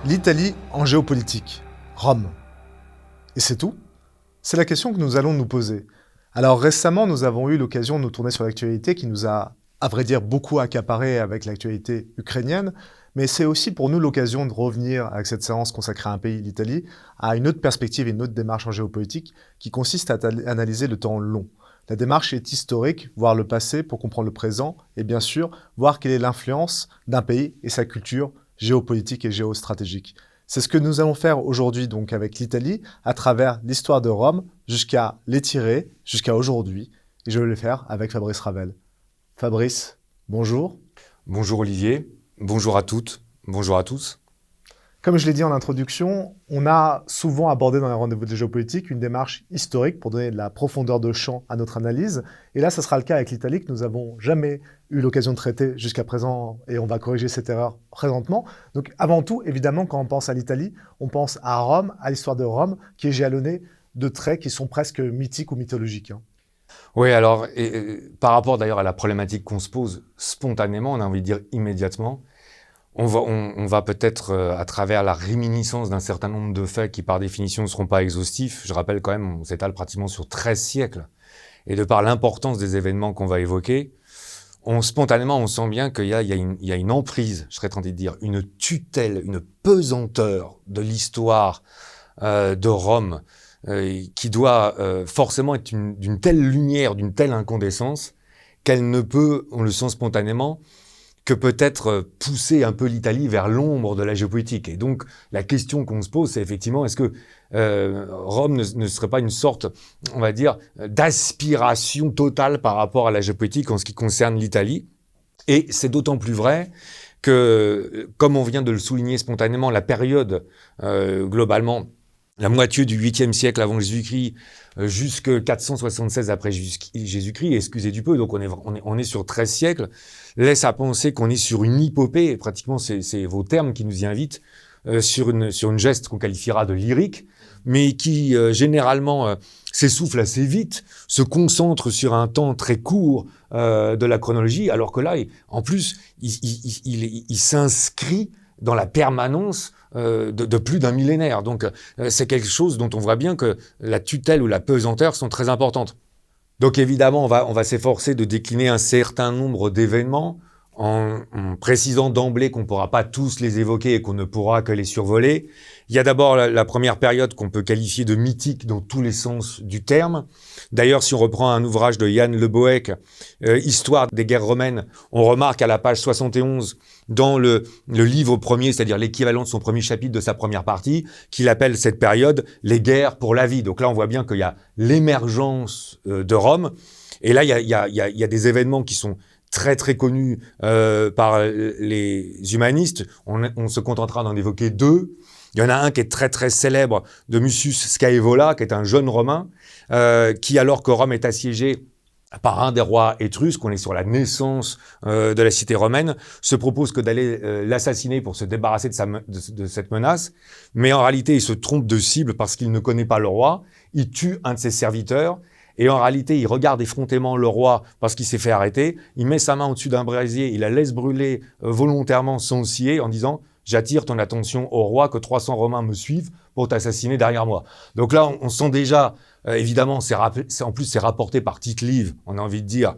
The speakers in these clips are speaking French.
L'Italie en géopolitique. Rome. Et c'est tout? C'est la question que nous allons nous poser. Alors récemment, nous avons eu l'occasion de nous tourner sur l'actualité qui nous a, à vrai dire, beaucoup accaparé avec l'actualité ukrainienne, mais c'est aussi pour nous l'occasion de revenir avec cette séance consacrée à un pays, l'Italie, à une autre perspective et une autre démarche en géopolitique qui consiste à analyser le temps long. La démarche est historique, voir le passé pour comprendre le présent, et bien sûr, voir quelle est l'influence d'un pays et sa culture géopolitique et géostratégique. C'est ce que nous allons faire aujourd'hui donc avec l'Italie, à travers l'histoire de Rome, jusqu'à l'étirer, jusqu'à aujourd'hui. Et je vais le faire avec Fabrice Ravel. Fabrice, bonjour. Bonjour Olivier, bonjour à toutes, bonjour à tous. Comme je l'ai dit en introduction, on a souvent abordé dans les rendez-vous de géopolitique une démarche historique pour donner de la profondeur de champ à notre analyse. Et là, ce sera le cas avec l'Italie que nous n'avons jamais eu l'occasion de traiter jusqu'à présent et on va corriger cette erreur présentement. Donc avant tout, évidemment, quand on pense à l'Italie, on pense à Rome, à l'histoire de Rome, qui est jalonnée de traits qui sont presque mythiques ou mythologiques. Oui, alors, par rapport d'ailleurs à la problématique qu'on se pose spontanément, on a envie de dire immédiatement, on va peut-être, à travers la réminiscence d'un certain nombre de faits qui, par définition, ne seront pas exhaustifs. Je rappelle quand même, on s'étale pratiquement sur 13 siècles. Et de par l'importance des événements qu'on va évoquer, spontanément, on sent bien qu'il y a une emprise, je serais tenté de dire, une tutelle, une pesanteur de l'histoire de Rome qui doit forcément être d'une telle lumière, d'une telle incandescence, qu'elle ne peut, on le sent spontanément, que peut-être pousser un peu l'Italie vers l'ombre de la géopolitique. Et donc, la question qu'on se pose, c'est effectivement, est-ce que Rome ne serait pas une sorte, on va dire, d'aspiration totale par rapport à la géopolitique en ce qui concerne l'Italie? Et c'est d'autant plus vrai que, comme on vient de le souligner spontanément, la période, globalement, la moitié du 8e siècle avant Jésus-Christ, jusque 476 après Jésus-Christ, excusez du peu, donc on est sur 13 siècles, laisse à penser qu'on est sur une hypopée, pratiquement c'est vos termes qui nous y invitent, sur une geste qu'on qualifiera de lyrique, mais qui généralement s'essouffle assez vite, se concentre sur un temps très court de la chronologie, alors que là, en plus, il s'inscrit dans la permanence de plus d'un millénaire. Donc, c'est quelque chose dont on voit bien que la tutelle ou la pesanteur sont très importantes. Donc, évidemment, on va s'efforcer de décliner un certain nombre d'événements en précisant d'emblée qu'on ne pourra pas tous les évoquer et qu'on ne pourra que les survoler. Il y a d'abord la première période qu'on peut qualifier de mythique dans tous les sens du terme. D'ailleurs, si on reprend un ouvrage de Jan Le Boec, Histoire des guerres romaines, on remarque à la page 71 dans le livre premier, c'est-à-dire l'équivalent de son premier chapitre de sa première partie, qu'il appelle cette période les guerres pour la vie. Donc là, on voit bien qu'il y a l'émergence de Rome. Et là, il y a des événements qui sont très très connus par les humanistes. On se contentera d'en évoquer deux. Il y en a un qui est très très célèbre de Mucius Scaevola, qui est un jeune Romain, qui alors que Rome est assiégée par un des rois étrusques, on est sur la naissance de la cité romaine, se propose que d'aller l'assassiner pour se débarrasser de cette menace. Mais en réalité, il se trompe de cible parce qu'il ne connaît pas le roi. Il tue un de ses serviteurs. Et en réalité, il regarde effrontément le roi parce qu'il s'est fait arrêter. Il met sa main au-dessus d'un brasier, il la laisse brûler volontairement sans scier en disant « J'attire ton attention au roi que 300 Romains me suivent pour t'assassiner derrière moi. » Donc là, on sent déjà, évidemment, en plus c'est rapporté par Tite-Live, on a envie de dire,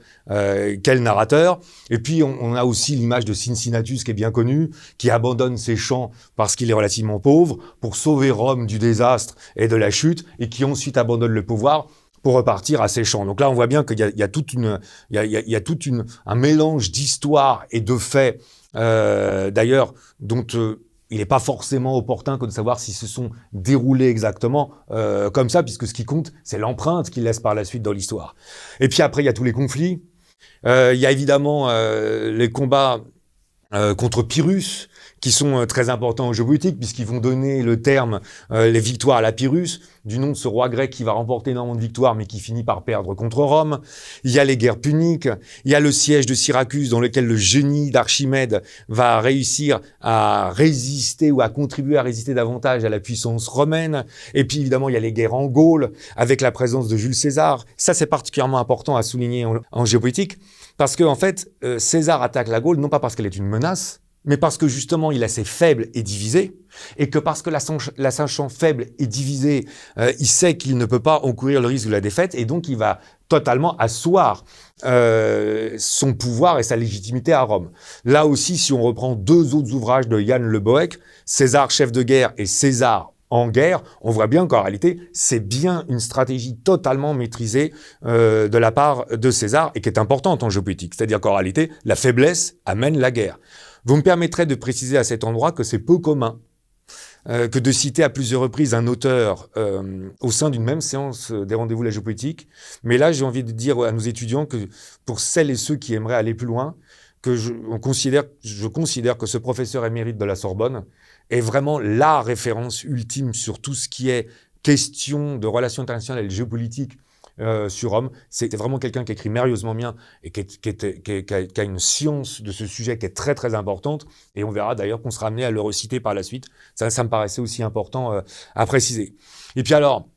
quel narrateur. Et puis on a aussi l'image de Cincinnatus qui est bien connu, qui abandonne ses champs parce qu'il est relativement pauvre pour sauver Rome du désastre et de la chute et qui ensuite abandonne le pouvoir pour repartir à ses champs. Donc là, on voit bien qu'il y a tout un mélange d'histoire et de faits, d'ailleurs, dont il n'est pas forcément opportun que de savoir s'ils se sont déroulés exactement comme ça, puisque ce qui compte, c'est l'empreinte qu'il laisse par la suite dans l'histoire. Et puis après, il y a tous les conflits. Il y a évidemment les combats contre Pyrrhus, qui sont très importants en géopolitique, puisqu'ils vont donner le terme, les victoires à la Pyrrhus, du nom de ce roi grec qui va remporter énormément de victoires, mais qui finit par perdre contre Rome. Il y a les guerres puniques, il y a le siège de Syracuse, dans lequel le génie d'Archimède va réussir à résister ou à contribuer à résister davantage à la puissance romaine. Et puis évidemment, il y a les guerres en Gaule, avec la présence de Jules César. Ça, c'est particulièrement important à souligner en géopolitique, parce que en fait, César attaque la Gaule, non pas parce qu'elle est une menace, mais parce que justement il est assez faible et divisé, et que parce que la sachant faible et divisé, il sait qu'il ne peut pas encourir le risque de la défaite, et donc il va totalement asseoir son pouvoir et sa légitimité à Rome. Là aussi, si on reprend 2 autres ouvrages de Jan Le Boec, César chef de guerre et César en guerre, on voit bien qu'en réalité, c'est bien une stratégie totalement maîtrisée de la part de César et qui est importante en géopolitique. C'est-à-dire qu'en réalité, la faiblesse amène la guerre. Vous me permettrez de préciser à cet endroit que c'est peu commun que de citer à plusieurs reprises un auteur au sein d'une même séance des rendez-vous de la géopolitique. Mais là, j'ai envie de dire à nos étudiants que pour celles et ceux qui aimeraient aller plus loin, que je considère que ce professeur émérite de la Sorbonne est vraiment la référence ultime sur tout ce qui est question de relations internationales et géopolitique sur Rome. C'est vraiment quelqu'un qui écrit merveilleusement bien et qui a une science de ce sujet qui est très très importante, et on verra d'ailleurs qu'on sera amené à le reciter par la suite. Ça me paraissait aussi important à préciser. Et puis alors,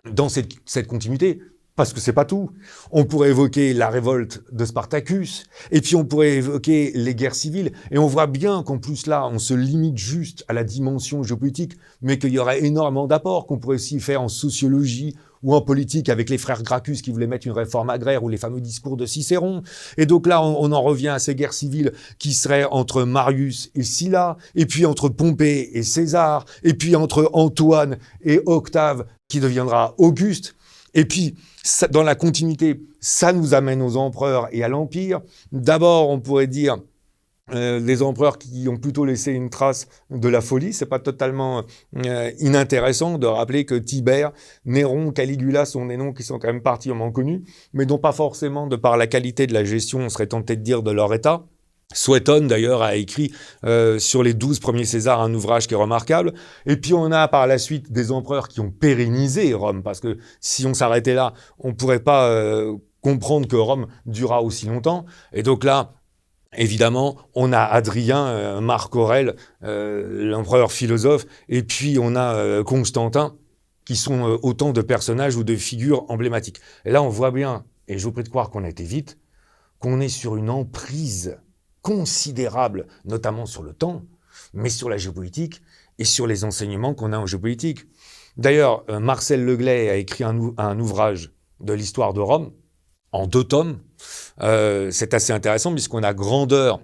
dans cette continuité, parce que c'est pas tout. On pourrait évoquer la révolte de Spartacus, et puis on pourrait évoquer les guerres civiles, et on voit bien qu'en plus là, on se limite juste à la dimension géopolitique, mais qu'il y aurait énormément d'apports qu'on pourrait aussi faire en sociologie ou en politique avec les frères Gracchus qui voulaient mettre une réforme agraire ou les fameux discours de Cicéron. Et donc là, on en revient à ces guerres civiles qui seraient entre Marius et Sylla, et puis entre Pompée et César, et puis entre Antoine et Octave qui deviendra Auguste. Et puis, dans la continuité, ça nous amène aux empereurs et à l'Empire. D'abord, on pourrait dire des empereurs qui ont plutôt laissé une trace de la folie. C'est pas totalement inintéressant de rappeler que Tibère, Néron, Caligula sont des noms qui sont quand même particulièrement connus, mais dont pas forcément, de par la qualité de la gestion, on serait tenté de dire de leur état. Suétone, d'ailleurs, a écrit sur les 12 premiers Césars un ouvrage qui est remarquable. Et puis, on a par la suite des empereurs qui ont pérennisé Rome, parce que si on s'arrêtait là, on pourrait pas comprendre que Rome dura aussi longtemps. Et donc là, évidemment, on a Adrien, Marc Aurèle, l'empereur philosophe, et puis on a Constantin, qui sont autant de personnages ou de figures emblématiques. Et là, on voit bien, et je vous prie de croire qu'on a été vite, qu'on est sur une emprise considérable, notamment sur le temps, mais sur la géopolitique et sur les enseignements qu'on a en géopolitique. D'ailleurs, Marcel Leglay a écrit un ouvrage de l'histoire de Rome, en 2 tomes. C'est assez intéressant puisqu'on a grandeur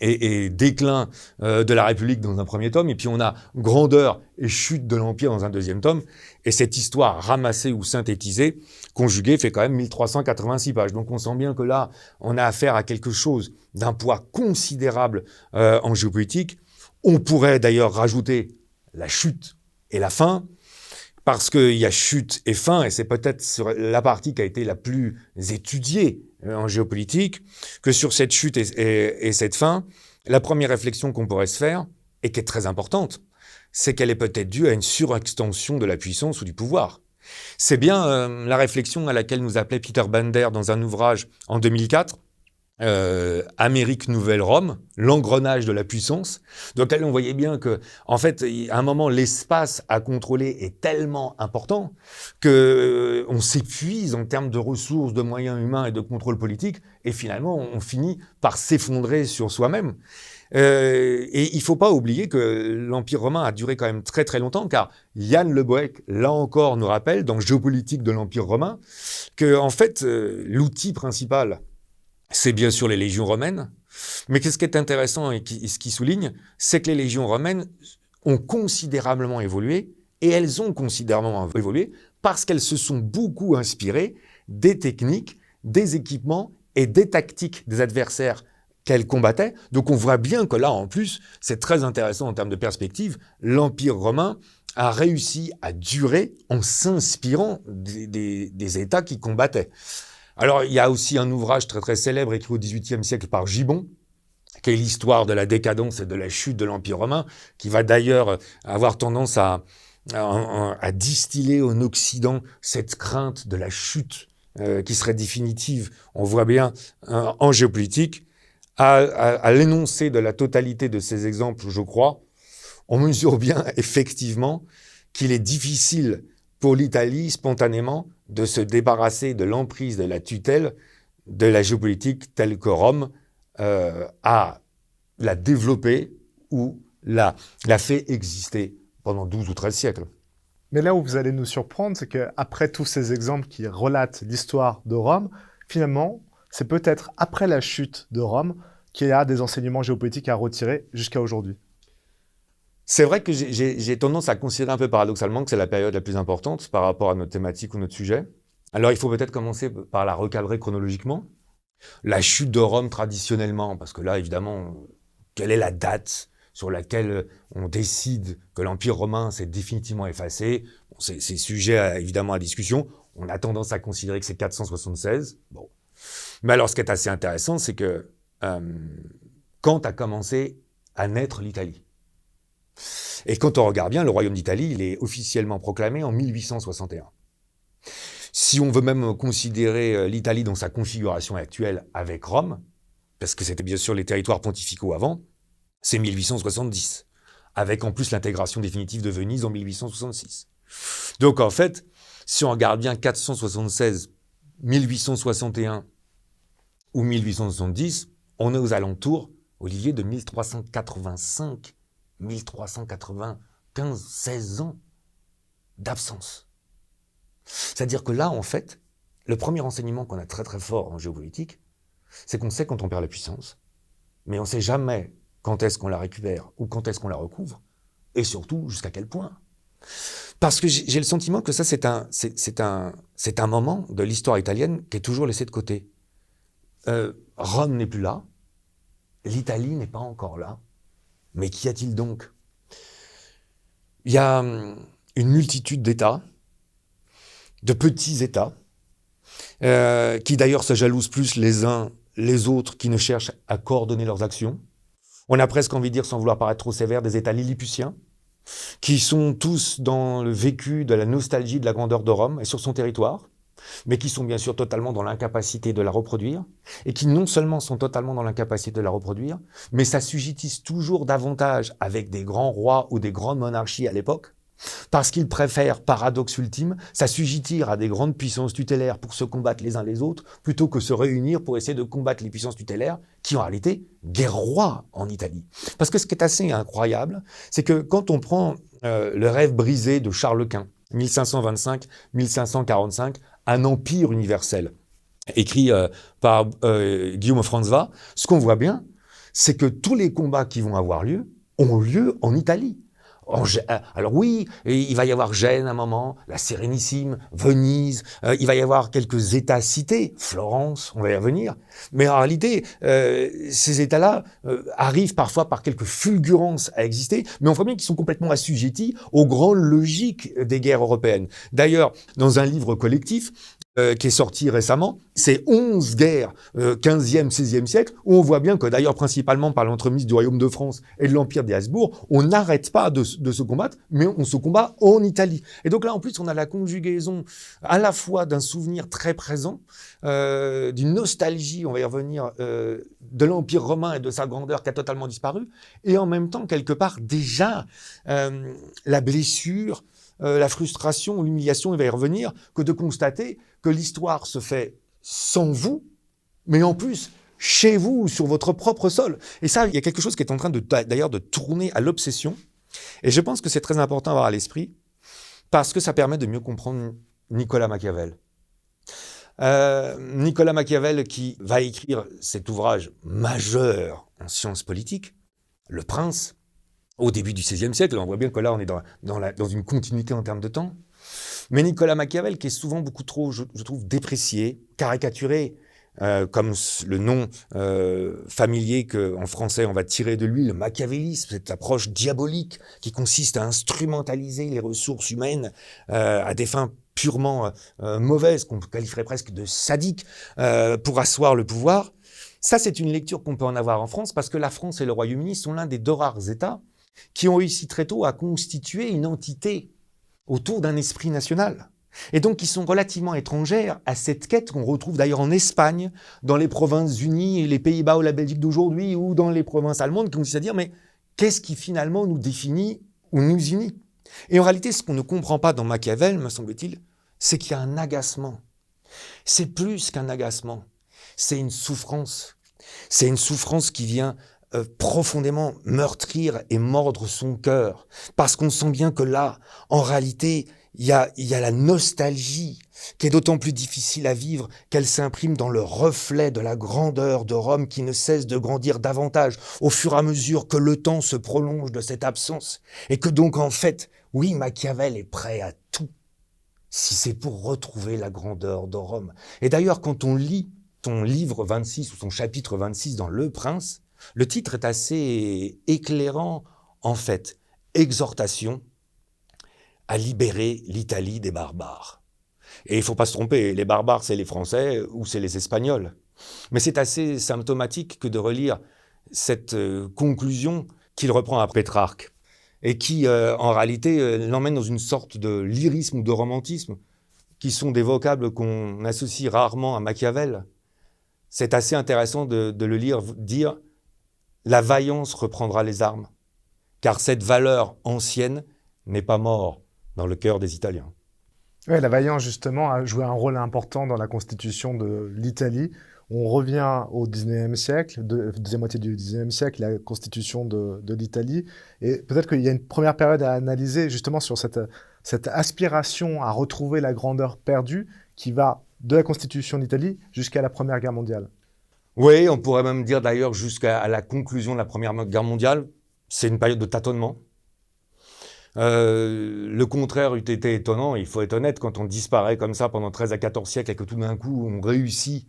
et déclin de la République dans un premier tome, et puis on a grandeur et chute de l'Empire dans un 2e tome. Et cette histoire ramassée ou synthétisée, conjuguée, fait quand même 1386 pages. Donc on sent bien que là, on a affaire à quelque chose d'un poids considérable en géopolitique. On pourrait d'ailleurs rajouter la chute et la fin, parce qu'il y a chute et fin, et c'est peut-être sur la partie qui a été la plus étudiée en géopolitique, que sur cette chute et cette fin, la première réflexion qu'on pourrait se faire, et qui est très importante, c'est qu'elle est peut-être due à une surextension de la puissance ou du pouvoir. C'est bien la réflexion à laquelle nous appelait Peter Bender dans un ouvrage en 2004, Amérique Nouvelle-Rome, l'engrenage de la puissance, dans lequel on voyait bien que, en fait, à un moment, l'espace à contrôler est tellement important que on s'épuise en termes de ressources, de moyens humains et de contrôle politique, et finalement, on finit par s'effondrer sur soi-même. Et il faut pas oublier que l'Empire romain a duré quand même très très longtemps, car Jan Le Boec, là encore, nous rappelle, dans Géopolitique de l'Empire romain, que, en fait, l'outil principal, c'est bien sûr les légions romaines, mais ce qui est intéressant et ce qui souligne, c'est que les légions romaines ont considérablement évolué, et elles ont considérablement évolué parce qu'elles se sont beaucoup inspirées des techniques, des équipements et des tactiques des adversaires qu'elles combattaient. Donc on voit bien que là, en plus, c'est très intéressant en termes de perspective, l'Empire romain a réussi à durer en s'inspirant des États qui combattaient. Alors, il y a aussi un ouvrage très très célèbre écrit au XVIIIe siècle par Gibbon, qui est l'histoire de la décadence et de la chute de l'Empire romain, qui va d'ailleurs avoir tendance à distiller en Occident cette crainte de la chute qui serait définitive. On voit bien en géopolitique, à l'énoncé de la totalité de ces exemples, je crois, on mesure bien effectivement qu'il est difficile pour l'Italie, spontanément, de se débarrasser de l'emprise, de la tutelle, de la géopolitique telle que Rome a l'a développé ou l'a fait exister pendant 12 ou 13 siècles. Mais là où vous allez nous surprendre, c'est qu'après tous ces exemples qui relatent l'histoire de Rome, finalement, c'est peut-être après la chute de Rome qu'il y a des enseignements géopolitiques à retirer jusqu'à aujourd'hui. C'est vrai que j'ai tendance à considérer un peu paradoxalement que c'est la période la plus importante par rapport à notre thématique ou notre sujet. Alors il faut peut-être commencer par la recadrer chronologiquement. La chute de Rome traditionnellement, parce que là évidemment, quelle est la date sur laquelle on décide que l'Empire romain s'est définitivement effacé? Bon, c'est sujet évidemment à discussion. On a tendance à considérer que c'est 476. Bon. Mais alors ce qui est assez intéressant, c'est que quand a commencé à naître l'Italie? Et quand on regarde bien, le royaume d'Italie, il est officiellement proclamé en 1861. Si on veut même considérer l'Italie dans sa configuration actuelle avec Rome, parce que c'était bien sûr les territoires pontificaux avant, c'est 1870, avec en plus l'intégration définitive de Venise en 1866. Donc en fait, si on regarde bien 476, 1861 ou 1870, on est aux alentours, Olivier, de 1385, 1395, 16 ans d'absence. C'est-à-dire que là, en fait, le premier enseignement qu'on a très très fort en géopolitique, c'est qu'on sait quand on perd la puissance, mais on ne sait jamais quand est-ce qu'on la récupère ou quand est-ce qu'on la recouvre, et surtout jusqu'à quel point. Parce que j'ai le sentiment que ça, c'est un moment de l'histoire italienne qui est toujours laissé de côté. Rome n'est plus là, l'Italie n'est pas encore là, mais qu'y a-t-il donc? Il y a une multitude d'États, de petits États, qui d'ailleurs se jalousent plus les uns les autres, qui ne cherchent à coordonner leurs actions. On a presque envie de dire, sans vouloir paraître trop sévère, des États lilliputiens, qui sont tous dans le vécu de la nostalgie de la grandeur de Rome et sur son territoire, mais qui sont bien sûr totalement dans l'incapacité de la reproduire, et qui non seulement sont totalement dans l'incapacité de la reproduire, mais s'assujettissent toujours davantage avec des grands rois ou des grandes monarchies à l'époque, parce qu'ils préfèrent, paradoxe ultime, s'assujettir à des grandes puissances tutélaires pour se combattre les uns les autres, plutôt que se réunir pour essayer de combattre les puissances tutélaires, qui en réalité guerre roi en Italie. Parce que ce qui est assez incroyable, c'est que quand on prend le rêve brisé de Charles Quint, 1525-1545, un empire universel, écrit par Guillaume Franzva, ce qu'on voit bien, c'est que tous les combats qui vont avoir lieu ont lieu en Italie. Alors oui, il va y avoir Gênes à un moment, la Sérénissime, Venise, il va y avoir quelques États-cités, Florence, on va y revenir. Mais en réalité, ces États-là arrivent parfois par quelques fulgurances à exister, mais on voit bien qu'ils sont complètement assujettis aux grandes logiques des guerres européennes. D'ailleurs, dans un livre collectif, qui est sorti récemment, c'est 11 guerres 15e, 16e siècle, où on voit bien que d'ailleurs principalement par l'entremise du royaume de France et de l'empire des Habsbourg, on n'arrête pas de se combattre, mais on se combat en Italie. Et donc là en plus on a la conjugaison à la fois d'un souvenir très présent, d'une nostalgie, on va y revenir, de l'empire romain et de sa grandeur qui a totalement disparu, et en même temps quelque part déjà la blessure, la frustration, l'humiliation, il va y revenir, que de constater que l'histoire se fait sans vous, mais en plus chez vous, sur votre propre sol. Et ça, il y a quelque chose qui est en train d'ailleurs de tourner à l'obsession. Et je pense que c'est très important à avoir à l'esprit, parce que ça permet de mieux comprendre Nicolas Machiavel. Nicolas Machiavel qui va écrire cet ouvrage majeur en sciences politiques, Le Prince, au début du XVIe siècle. On voit bien que là, on est dans une continuité en termes de temps. Mais Nicolas Machiavel, qui est souvent beaucoup trop, je trouve, déprécié, caricaturé, comme le nom familier qu'en français on va tirer de lui, le machiavélisme, cette approche diabolique qui consiste à instrumentaliser les ressources humaines à des fins purement mauvaises, qu'on qualifierait presque de sadiques, pour asseoir le pouvoir. Ça, c'est une lecture qu'on peut en avoir en France, parce que la France et le Royaume-Uni sont l'un des deux rares États qui ont réussi très tôt à constituer une entité autour d'un esprit national. Et donc qui sont relativement étrangères à cette quête qu'on retrouve d'ailleurs en Espagne, dans les Provinces-Unies, les Pays-Bas ou la Belgique d'aujourd'hui, ou dans les provinces allemandes, qui consiste à dire, mais qu'est-ce qui finalement nous définit ou nous unit? Et en réalité, ce qu'on ne comprend pas dans Machiavel, me semble-t-il, c'est qu'il y a un agacement. C'est plus qu'un agacement, c'est une souffrance. C'est une souffrance qui vient profondément meurtrir et mordre son cœur, parce qu'on sent bien que là, en réalité, il y a la nostalgie qui est d'autant plus difficile à vivre qu'elle s'imprime dans le reflet de la grandeur de Rome qui ne cesse de grandir davantage au fur et à mesure que le temps se prolonge de cette absence. Et que donc, en fait, oui, Machiavel est prêt à tout, si c'est pour retrouver la grandeur de Rome. Et d'ailleurs, quand on lit ton livre 26 ou son chapitre 26 dans Le Prince, le titre est assez éclairant, en fait. Exhortation à libérer l'Italie des barbares. Et il ne faut pas se tromper, les barbares, c'est les Français ou c'est les Espagnols. Mais c'est assez symptomatique que de relire cette conclusion qu'il reprend à Pétrarque et qui, en réalité, l'emmène dans une sorte de lyrisme ou de romantisme qui sont des vocables qu'on associe rarement à Machiavel. C'est assez intéressant de le lire dire « La vaillance reprendra les armes, car cette valeur ancienne n'est pas morte dans le cœur des Italiens. » Ouais, la vaillance, justement, a joué un rôle important dans la constitution de l'Italie. On revient au XIXe siècle, deuxième moitié du XIXe siècle, la constitution de l'Italie. Et peut-être qu'il y a une première période à analyser, justement, sur cette aspiration à retrouver la grandeur perdue qui va de la constitution d'Italie jusqu'à la Première Guerre mondiale. Oui, on pourrait même dire d'ailleurs jusqu'à la conclusion de la Première Guerre mondiale, c'est une période de tâtonnement. Le contraire eût été étonnant, il faut être honnête, quand on disparaît comme ça pendant 13 à 14 siècles et que tout d'un coup on réussit.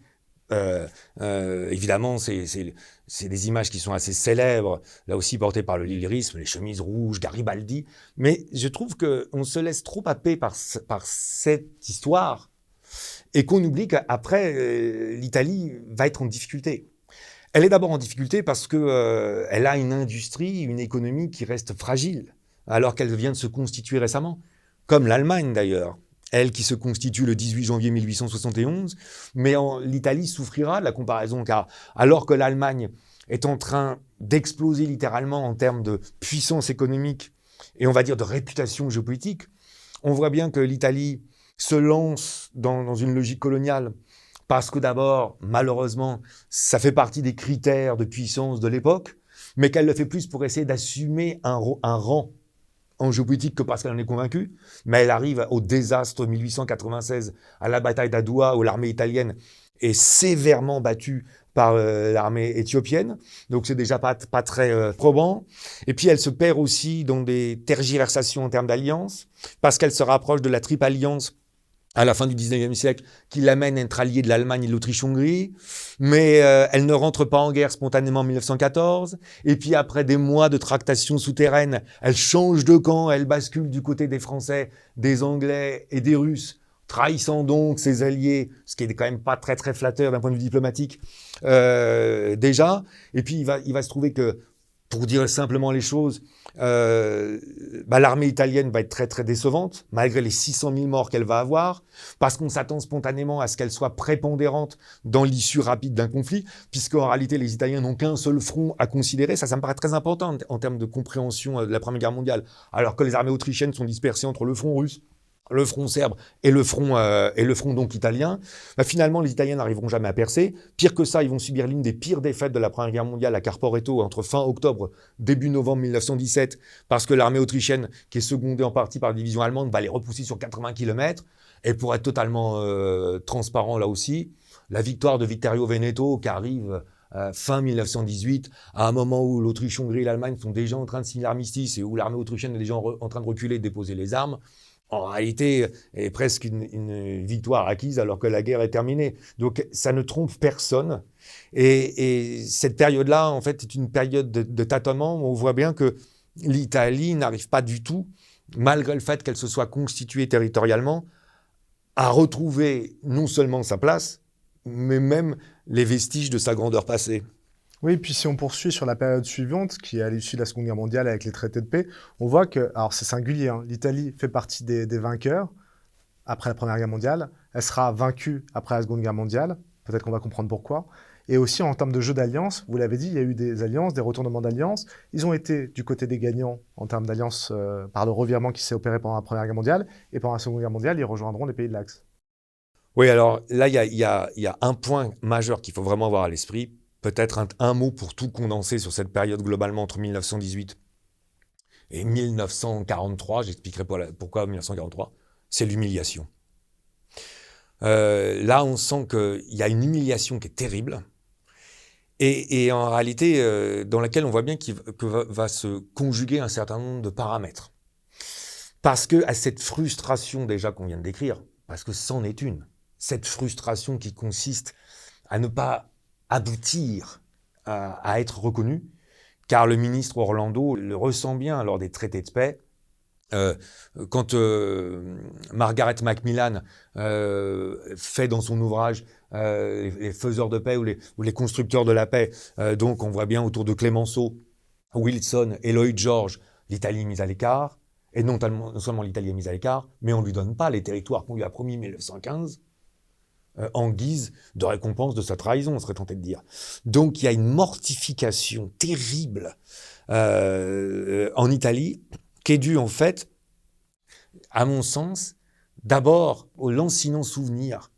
Évidemment, c'est des images qui sont assez célèbres, là aussi portées par le lyrisme, les chemises rouges, Garibaldi. Mais je trouve qu'on se laisse trop happer par cette histoire et qu'on oublie qu'après, l'Italie va être en difficulté. Elle est d'abord en difficulté parce qu'elle a une industrie, une économie qui reste fragile, alors qu'elle vient de se constituer récemment, comme l'Allemagne d'ailleurs. Elle qui se constitue le 18 janvier 1871, mais l'Italie souffrira de la comparaison, car alors que l'Allemagne est en train d'exploser littéralement en termes de puissance économique et on va dire de réputation géopolitique, on voit bien que l'Italie se lance dans une logique coloniale, parce que d'abord, malheureusement, ça fait partie des critères de puissance de l'époque, mais qu'elle le fait plus pour essayer d'assumer un rang en géopolitique que parce qu'elle en est convaincue, mais elle arrive au désastre 1896, à la bataille d'Adwa, où l'armée italienne est sévèrement battue par l'armée éthiopienne, donc c'est déjà pas très probant. Et puis elle se perd aussi dans des tergiversations en termes d'alliance, parce qu'elle se rapproche de la triple alliance à la fin du 19e siècle, qui l'amène à être alliée de l'Allemagne et de l'Autriche-Hongrie, mais elle ne rentre pas en guerre spontanément en 1914, et puis après des mois de tractations souterraines, elle change de camp, elle bascule du côté des Français, des Anglais et des Russes, trahissant donc ses alliés, ce qui est quand même pas très très flatteur d'un point de vue diplomatique déjà, et puis il va se trouver que, pour dire simplement les choses, l'armée italienne va être très très décevante, malgré les 600 000 morts qu'elle va avoir, parce qu'on s'attend spontanément à ce qu'elle soit prépondérante dans l'issue rapide d'un conflit, puisqu'en réalité les Italiens n'ont qu'un seul front à considérer. Ça me paraît très important en termes de compréhension de la Première Guerre mondiale, alors que les armées autrichiennes sont dispersées entre le front russe, le front serbe et le front donc italien. Finalement, les Italiens n'arriveront jamais à percer. Pire que ça, ils vont subir l'une des pires défaites de la Première Guerre mondiale à Caporetto entre fin octobre, début novembre 1917, parce que l'armée autrichienne, qui est secondée en partie par la division allemande, va les repousser sur 80 km. Et pour être totalement transparent là aussi, la victoire de Vittorio Veneto, qui arrive fin 1918, à un moment où l'Autriche-Hongrie et l'Allemagne sont déjà en train de signer l'armistice et où l'armée autrichienne est déjà en train de reculer et de déposer les armes, en réalité, est presque une victoire acquise alors que la guerre est terminée. Donc, ça ne trompe personne. Et cette période-là, en fait, est une période de tâtonnement où on voit bien que l'Italie n'arrive pas du tout, malgré le fait qu'elle se soit constituée territorialement, à retrouver non seulement sa place, mais même les vestiges de sa grandeur passée. Oui, puis si on poursuit sur la période suivante, qui est à l'issue de la Seconde Guerre mondiale avec les traités de paix, on voit que, alors c'est singulier, hein, l'Italie fait partie des vainqueurs après la Première Guerre mondiale, elle sera vaincue après la Seconde Guerre mondiale, peut-être qu'on va comprendre pourquoi, et aussi en termes de jeu d'alliance, vous l'avez dit, il y a eu des alliances, des retournements d'alliances, ils ont été du côté des gagnants en termes d'alliance par le revirement qui s'est opéré pendant la Première Guerre mondiale, et pendant la Seconde Guerre mondiale, ils rejoindront les pays de l'Axe. Oui, alors là, il y a un point majeur qu'il faut vraiment avoir à l'esprit, peut-être un mot pour tout condenser sur cette période globalement entre 1918 et 1943, j'expliquerai pourquoi 1943, c'est l'humiliation. Là, on sent qu'il y a une humiliation qui est terrible et en réalité, dans laquelle on voit bien que va se conjuguer un certain nombre de paramètres. Parce que à cette frustration déjà qu'on vient de décrire, parce que c'en est une, cette frustration qui consiste à ne pas aboutir à être reconnu, car le ministre Orlando le ressent bien lors des traités de paix. Quand Margaret Macmillan fait dans son ouvrage les faiseurs de paix ou les constructeurs de la paix, donc on voit bien autour de Clemenceau, Wilson et Lloyd George, l'Italie est mise à l'écart, et non seulement l'Italie est mise à l'écart, mais on ne lui donne pas les territoires qu'on lui a promis en 1915, en guise de récompense de sa trahison, on serait tenté de dire. Donc il y a une mortification terrible en Italie, qui est due en fait, à mon sens, d'abord au lancinant souvenir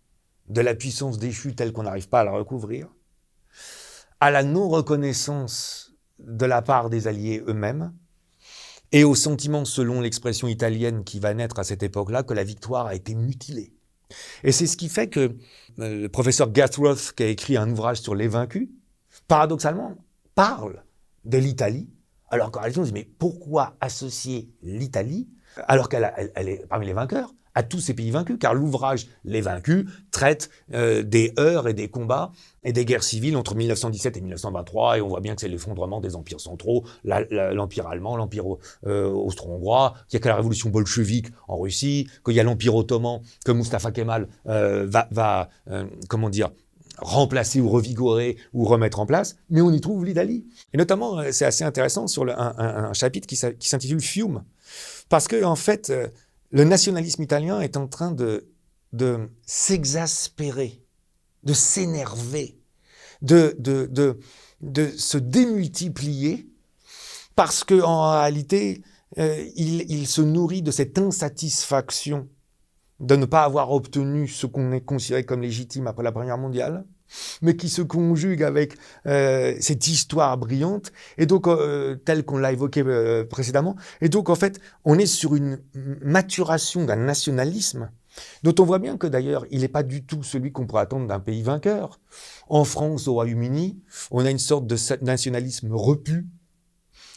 de la puissance déchue telle qu'on n'arrive pas à la recouvrir, à la non-reconnaissance de la part des Alliés eux-mêmes, et au sentiment, selon l'expression italienne qui va naître à cette époque-là, que la victoire a été mutilée. Et c'est ce qui fait que le professeur Gathworth, qui a écrit un ouvrage sur les vaincus, paradoxalement, parle de l'Italie, alors qu'en réalité, on se dit, mais pourquoi associer l'Italie, alors qu'elle est parmi les vainqueurs, à tous ces pays vaincus, car l'ouvrage Les Vaincus traite des heurts et des combats et des guerres civiles entre 1917 et 1923, et on voit bien que c'est l'effondrement des empires centraux, l'empire allemand, l'empire austro-hongrois, qu'il y a que la révolution bolchevique en Russie, qu'il y a l'empire ottoman que Mustafa Kemal va remplacer ou revigorer ou remettre en place, mais on y trouve l'Italie. Et notamment, c'est assez intéressant sur un chapitre qui s'intitule Fiume, parce que en fait, le nationalisme italien est en train de s'exaspérer, de s'énerver, de se démultiplier, parce qu'en réalité, il se nourrit de cette insatisfaction de ne pas avoir obtenu ce qu'on est considéré comme légitime après la Première Guerre mondiale, mais qui se conjugue avec cette histoire brillante, et donc telle qu'on l'a évoqué précédemment. Et donc en fait, on est sur une maturation d'un nationalisme dont on voit bien que d'ailleurs, il n'est pas du tout celui qu'on pourrait attendre d'un pays vainqueur. En France, au Royaume-Uni, on a une sorte de nationalisme repu,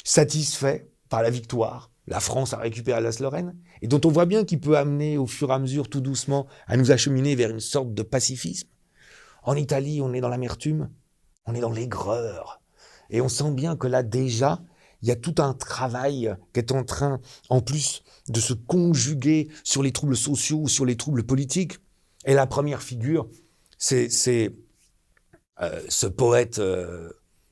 satisfait par la victoire. La France a récupéré Alsace-Lorraine, et dont on voit bien qu'il peut amener au fur et à mesure, tout doucement, à nous acheminer vers une sorte de pacifisme. En Italie, on est dans l'amertume, on est dans l'aigreur. Et on sent bien que là, déjà, il y a tout un travail qui est en train, en plus, de se conjuguer sur les troubles sociaux, sur les troubles politiques. Et la première figure, c'est ce poète,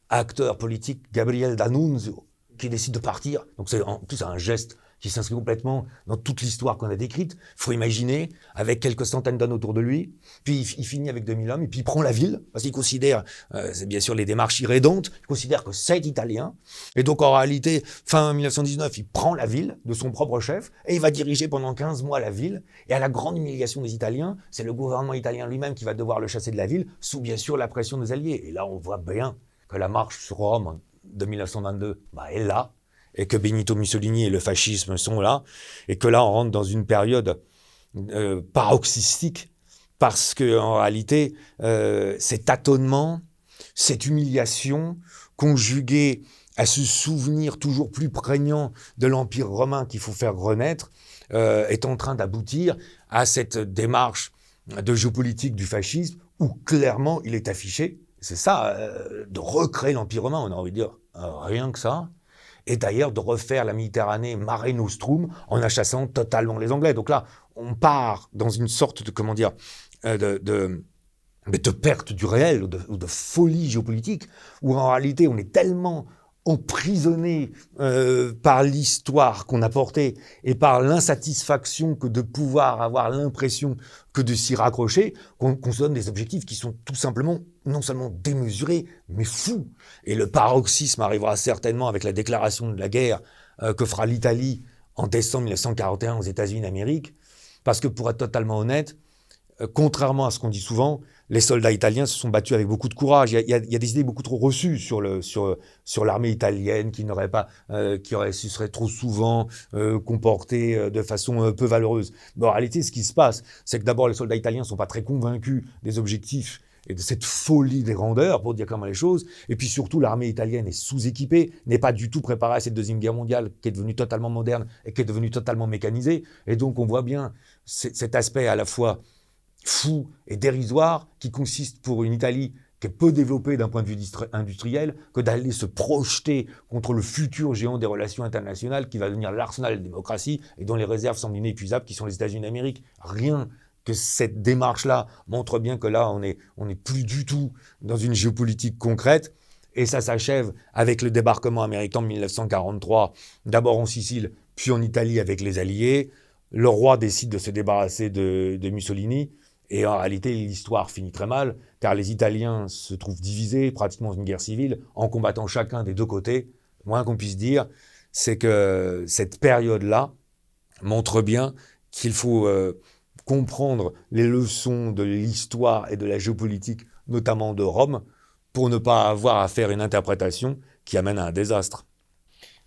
acteur politique, Gabriele D'Annunzio, qui décide de partir. Donc c'est en plus un geste qui s'inscrit complètement dans toute l'histoire qu'on a décrite. Il faut imaginer, avec quelques centaines d'hommes autour de lui, puis il finit avec 2000 hommes, et puis il prend la ville, parce qu'il considère, c'est bien sûr les démarches irrédentes, il considère que c'est italien, et donc en réalité, fin 1919, il prend la ville de son propre chef, et il va diriger pendant 15 mois la ville, et à la grande humiliation des Italiens, c'est le gouvernement italien lui-même qui va devoir le chasser de la ville, sous bien sûr la pression des Alliés. Et là, on voit bien que la marche sur Rome de 1922 est là, et que Benito Mussolini et le fascisme sont là, et que là, on rentre dans une période paroxystique, parce que en réalité, cet tâtonnement, cette humiliation, conjuguée à ce souvenir toujours plus prégnant de l'Empire romain qu'il faut faire renaître, est en train d'aboutir à cette démarche de géopolitique du fascisme, où clairement il est affiché, c'est ça, de recréer l'Empire romain, on a envie de dire, rien que ça, et d'ailleurs de refaire la Méditerranée Mare Nostrum en achassant totalement les Anglais. Donc là, on part dans une sorte de, de perte du réel ou de folie géopolitique, où en réalité on est tellement emprisonné par l'histoire qu'on a portée et par l'insatisfaction que de pouvoir avoir l'impression que de s'y raccrocher, qu'on se donne des objectifs qui sont tout simplement non seulement démesurés, mais fous. Et le paroxysme arrivera certainement avec la déclaration de la guerre que fera l'Italie en décembre 1941 aux États-Unis d'Amérique, parce que pour être totalement honnête, contrairement à ce qu'on dit souvent, les soldats italiens se sont battus avec beaucoup de courage. Il y a des idées beaucoup trop reçues sur l'armée italienne qui se serait trop souvent comportée de façon peu valeureuse. Mais en réalité, ce qui se passe, c'est que d'abord, les soldats italiens sont pas très convaincus des objectifs et de cette folie des grandeurs, pour dire clairement les choses. Et puis surtout, l'armée italienne est sous-équipée, n'est pas du tout préparée à cette Deuxième Guerre mondiale, qui est devenue totalement moderne et qui est devenue totalement mécanisée. Et donc, on voit bien cet aspect à la fois fou et dérisoire qui consiste pour une Italie qui est peu développée d'un point de vue industriel, que d'aller se projeter contre le futur géant des relations internationales qui va devenir l'arsenal de la démocratie et dont les réserves semblent inépuisables, qui sont les États-Unis d'Amérique. Rien que cette démarche-là montre bien que là, on est plus du tout dans une géopolitique concrète. Et ça s'achève avec le débarquement américain en 1943, d'abord en Sicile, puis en Italie avec les Alliés. Le roi décide de se débarrasser de Mussolini. Et en réalité, l'histoire finit très mal, car les Italiens se trouvent divisés, pratiquement dans une guerre civile, en combattant chacun des deux côtés. Le moins qu'on puisse dire, c'est que cette période-là montre bien qu'il faut comprendre les leçons de l'histoire et de la géopolitique, notamment de Rome, pour ne pas avoir à faire une interprétation qui amène à un désastre.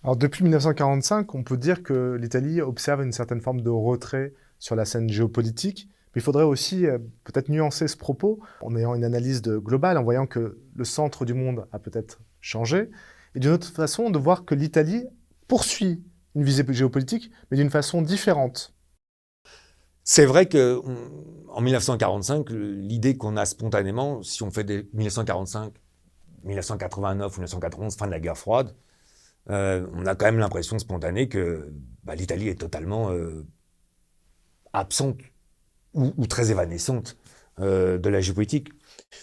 Alors depuis 1945, on peut dire que l'Italie observe une certaine forme de retrait sur la scène géopolitique. Mais il faudrait aussi peut-être nuancer ce propos en ayant une analyse globale, en voyant que le centre du monde a peut-être changé, et d'une autre façon de voir que l'Italie poursuit une visée géopolitique, mais d'une façon différente. C'est vrai qu'en 1945, l'idée qu'on a spontanément, si on fait des 1945, 1989 ou 1991, fin de la guerre froide, on a quand même l'impression spontanée que l'Italie est totalement absente ou très évanescente de la géopolitique.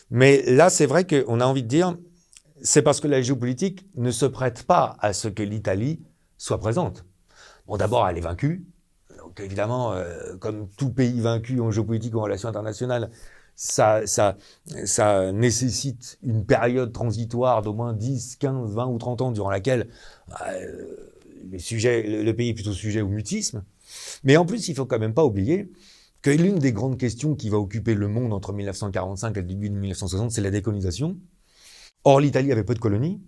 Mais là, c'est vrai qu'on a envie de dire, c'est parce que la géopolitique ne se prête pas à ce que l'Italie soit présente. Bon, d'abord, elle est vaincue. Donc évidemment, comme tout pays vaincu en géopolitique ou en relations internationales, ça nécessite une période transitoire d'au moins 10, 15, 20 ou 30 ans durant laquelle le pays est plutôt sujet au mutisme. Mais en plus, il ne faut quand même pas oublier que l'une des grandes questions qui va occuper le monde entre 1945 et le début de 1960, c'est la décolonisation. Or, l'Italie avait peu de colonies.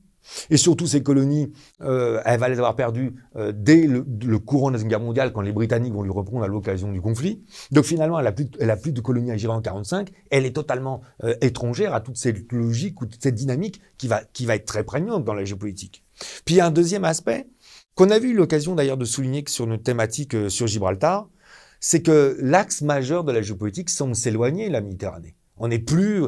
Et surtout, ces colonies, elle va les avoir perdues dès le courant de la Deuxième Guerre mondiale, quand les Britanniques vont lui reprendre à l'occasion du conflit. Donc finalement, elle a plus de colonies à gérer en 1945. Elle est totalement étrangère à toute cette logique ou toute cette dynamique qui va être très prégnante dans la géopolitique. Puis il y a un deuxième aspect qu'on a eu l'occasion d'ailleurs de souligner sur une thématique sur Gibraltar, c'est que l'axe majeur de la géopolitique semble s'éloigner de la Méditerranée. On n'est plus,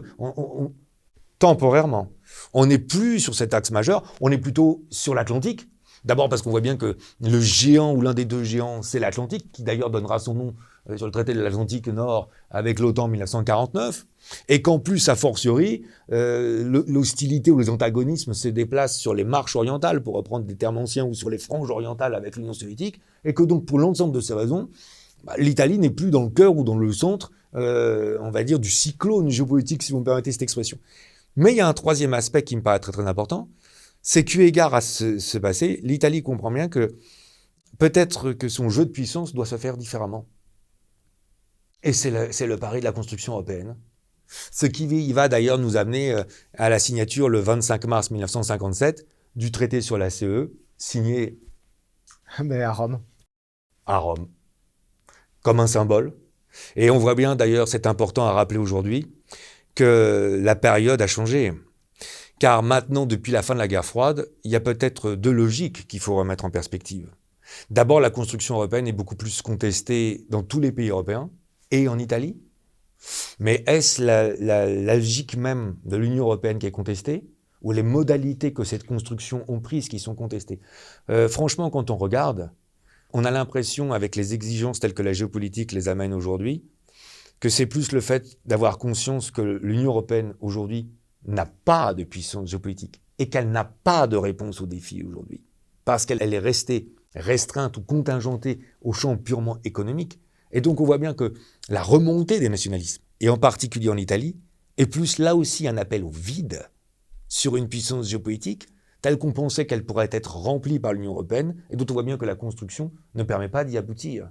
temporairement, on n'est plus sur cet axe majeur, on est plutôt sur l'Atlantique. D'abord parce qu'on voit bien que le géant ou l'un des deux géants, c'est l'Atlantique, qui d'ailleurs donnera son nom sur le traité de l'Atlantique Nord avec l'OTAN en 1949, et qu'en plus, a fortiori, l'hostilité ou les antagonismes se déplacent sur les marches orientales, pour reprendre des termes anciens, ou sur les franges orientales avec l'Union soviétique, et que donc pour l'ensemble de ces raisons, l'Italie n'est plus dans le cœur ou dans le centre, on va dire, du cyclone géopolitique, si vous me permettez cette expression. Mais il y a un troisième aspect qui me paraît très très important, c'est qu'eu égard à ce passé, l'Italie comprend bien que peut-être que son jeu de puissance doit se faire différemment. Et c'est le pari de la construction européenne. Ce qui va d'ailleurs nous amener à la signature le 25 mars 1957 du traité sur la CE, signé Mais à Rome. À Rome, comme un symbole. Et on voit bien d'ailleurs, c'est important à rappeler aujourd'hui, que la période a changé. Car maintenant, depuis la fin de la guerre froide, il y a peut-être deux logiques qu'il faut remettre en perspective. D'abord, la construction européenne est beaucoup plus contestée dans tous les pays européens et en Italie. Mais est-ce la logique même de l'Union européenne qui est contestée, ou les modalités que cette construction ont prises qui sont contestées? Franchement, quand on regarde, on a l'impression, avec les exigences telles que la géopolitique les amène aujourd'hui, que c'est plus le fait d'avoir conscience que l'Union européenne aujourd'hui n'a pas de puissance géopolitique et qu'elle n'a pas de réponse aux défis aujourd'hui, parce qu'elle est restée restreinte ou contingentée au champ purement économique. Et donc on voit bien que la remontée des nationalismes, et en particulier en Italie, est plus là aussi un appel au vide sur une puissance géopolitique telle qu'on pensait qu'elle pourrait être remplie par l'Union européenne, et dont on voit bien que la construction ne permet pas d'y aboutir.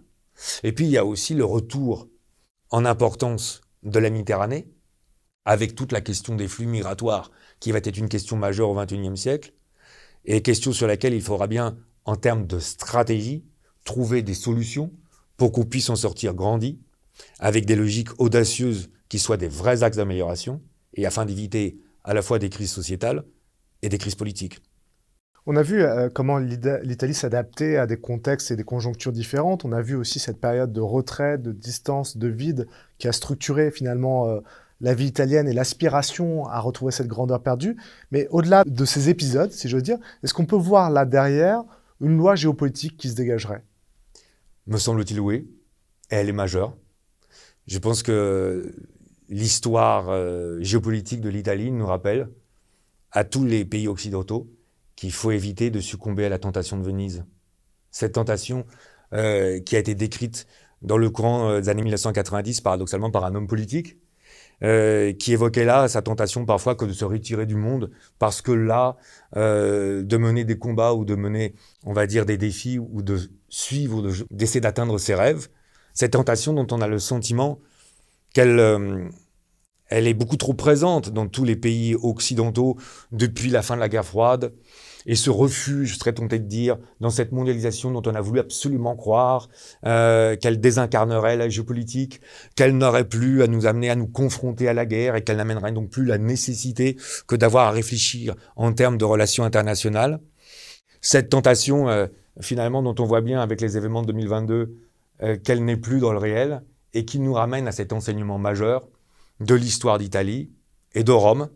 Et puis il y a aussi le retour en importance de la Méditerranée, avec toute la question des flux migratoires, qui va être une question majeure au XXIe siècle, et question sur laquelle il faudra bien, en termes de stratégie, trouver des solutions pour qu'on puisse en sortir grandi, avec des logiques audacieuses qui soient des vrais axes d'amélioration, et afin d'éviter à la fois des crises sociétales et des crises politiques. On a vu comment l'Italie s'adaptait à des contextes et des conjonctures différentes. On a vu aussi cette période de retrait, de distance, de vide qui a structuré finalement la vie italienne et l'aspiration à retrouver cette grandeur perdue. Mais au-delà de ces épisodes, si j'ose dire, est-ce qu'on peut voir là derrière une loi géopolitique qui se dégagerait? Me semble-t-il, oui. Et elle est majeure. Je pense que l'histoire géopolitique de l'Italie nous rappelle à tous les pays occidentaux qu'il faut éviter de succomber à la tentation de Venise. Cette tentation qui a été décrite dans le courant des années 1990, paradoxalement par un homme politique, qui évoquait là sa tentation parfois que de se retirer du monde, parce que là, de mener des combats ou de mener, on va dire, des défis ou de suivre, d'essayer d'atteindre ses rêves, cette tentation dont on a le sentiment qu'elle elle est beaucoup trop présente dans tous les pays occidentaux depuis la fin de la guerre froide, et ce refuge, je serais tenté de dire, dans cette mondialisation dont on a voulu absolument croire qu'elle désincarnerait la géopolitique, qu'elle n'aurait plus à nous amener à nous confronter à la guerre et qu'elle n'amènerait donc plus la nécessité que d'avoir à réfléchir en termes de relations internationales. Cette tentation, finalement, dont on voit bien avec les événements de 2022 qu'elle n'est plus dans le réel et qui nous ramène à cet enseignement majeur de l'histoire d'Italie et de Rome,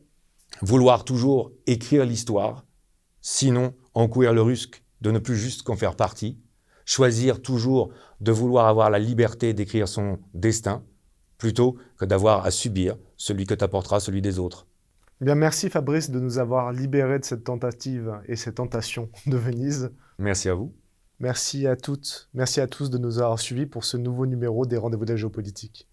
vouloir toujours écrire l'histoire, sinon encourir le risque de ne plus juste qu'en faire partie, choisir toujours de vouloir avoir la liberté d'écrire son destin, plutôt que d'avoir à subir celui que t'apportera celui des autres. Eh bien, merci Fabrice de nous avoir libérés de cette tentative et cette tentation de Venise. Merci à vous. Merci à toutes, merci à tous de nous avoir suivis pour ce nouveau numéro des Rendez-vous de la géopolitique.